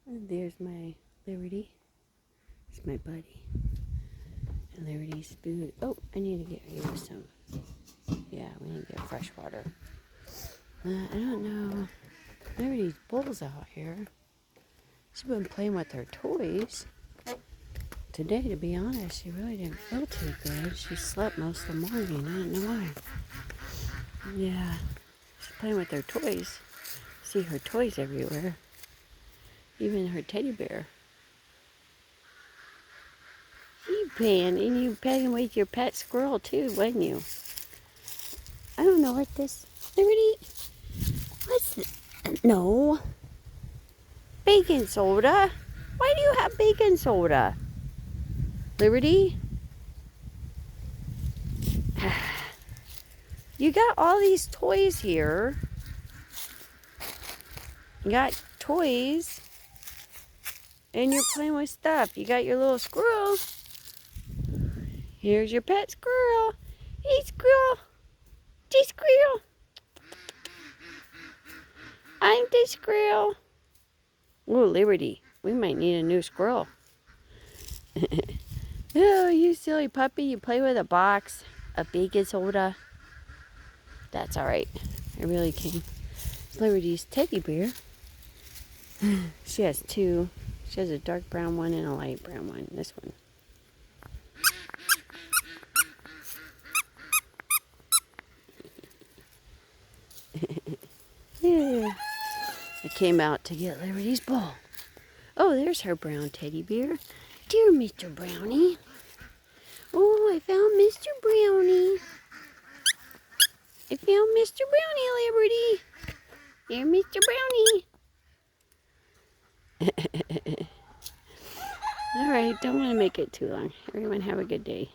And there's my Liberty. It's my buddy. And Liberty's food. Oh, I need to get you some. Yeah, we need to get fresh water. I don't know. Liberty's Bull's out here. She's been playing with her toys. Today, to be honest, she really didn't feel too good. She slept most of the morning. I don't know why. Yeah, she's playing with her toys. See her toys everywhere. Even her teddy bear. You playing, and you playing with your pet squirrel too, wasn't you? I don't know what this. Liberty, what's this? No. Baking soda? Why do you have baking soda? Liberty? You got all these toys here. You got toys. And you're playing with stuff. You got your little squirrel. Here's your pet squirrel. Hey, squirrel. Hey, squirrel. I'm the squirrel. Ooh, Liberty. We might need a new squirrel. Oh, you silly puppy. You play with a box of baking soda. That's alright. I really can. Liberty's teddy bear. She has two. She has a dark brown one and a light brown one. This one. Yeah. I came out to get Liberty's ball. Oh, there's her brown teddy bear. Dear Mr. Brownie. Oh, I found Mr. Brownie. I found Mr. Brownie, Liberty. Dear Mr. Brownie. All right, don't want to make it too long. Everyone have a good day.